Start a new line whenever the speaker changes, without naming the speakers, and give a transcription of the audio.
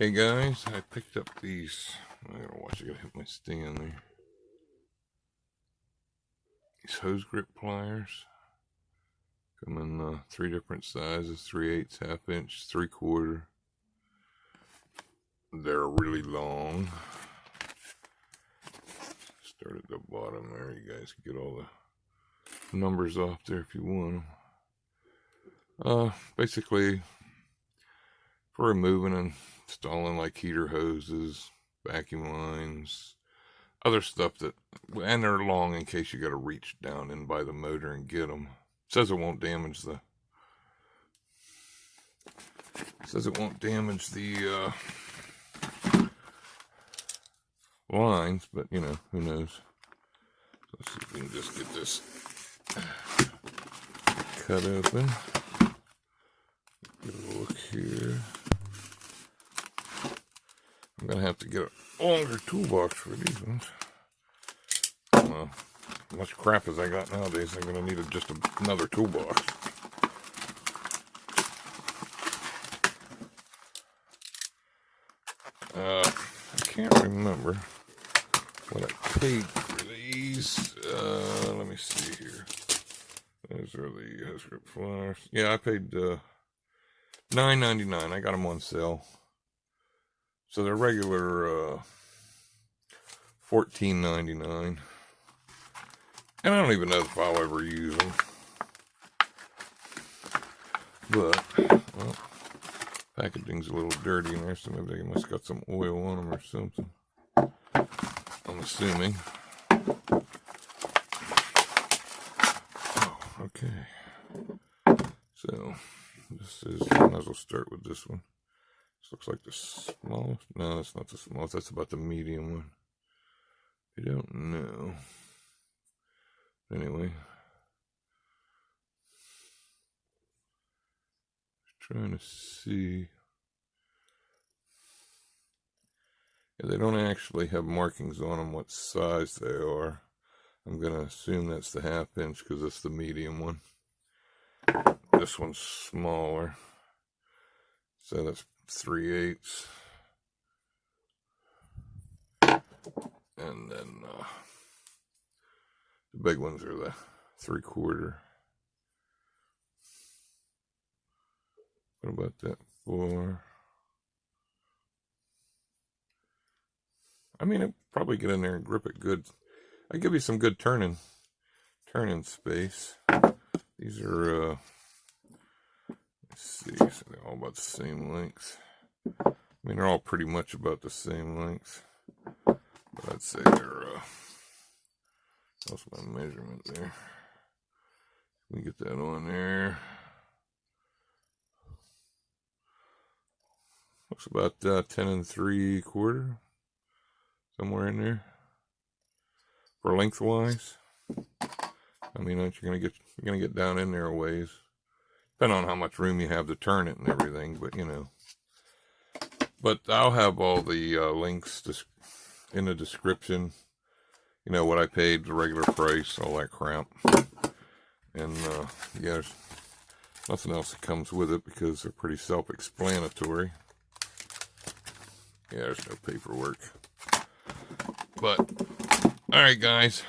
Okay guys, I picked up these, I gotta watch, I gotta hit my stand there. These hose grip pliers. Come in 3 different sizes, 3/8, 1/2 inch, 3/4. They're really long. Start at the bottom there, you guys can get all the numbers off there if you want them. Basically, for removing and installing like heater hoses, vacuum lines, other stuff that, and they're long in case you got to reach down in by the motor and get them. It says it won't damage the, lines, but you know, who knows. So let's see if we can just get this cut open. Get a look here. I'm gonna have to get a longer toolbox for these ones. Well, as much crap as I got nowadays, I'm gonna need just another toolbox. I can't remember what I paid for these. Let me see here. Those are the hose grip pliers. Yeah, I paid $9.99. I got them on sale. So they're regular $14.99. And I don't even know if I'll ever use them. But, well, packaging's a little dirty in there, so maybe they must got some oil on them or something. I'm assuming. Oh, okay. So, this is, I might as well start with this one. This looks like the smallest. No, that's not the smallest. That's about the medium one. I don't know. Anyway. Trying to see. Yeah, they don't actually have markings on them what size they are. I'm going to assume that's the 1/2 inch because it's the medium one. This one's smaller. So that's 3/8. And then the big ones are the 3/4. What about that 4? I mean, I'd probably get in there and grip it good. I give you some good turning space. These are let's see, so they're all about the same length. I mean, they're all pretty much about the same length. But I'd say they're, that's my measurement there. Let me get that on there. Looks about 10 3/4, somewhere in there. For lengthwise. I mean, you're gonna get down in there a ways. Depending on how much room you have to turn it and everything, but you know. But I'll have all the links in the description. You know, what I paid, the regular price, all that crap. And yeah, there's nothing else that comes with it because they're pretty self-explanatory. Yeah, there's no paperwork. But, alright guys.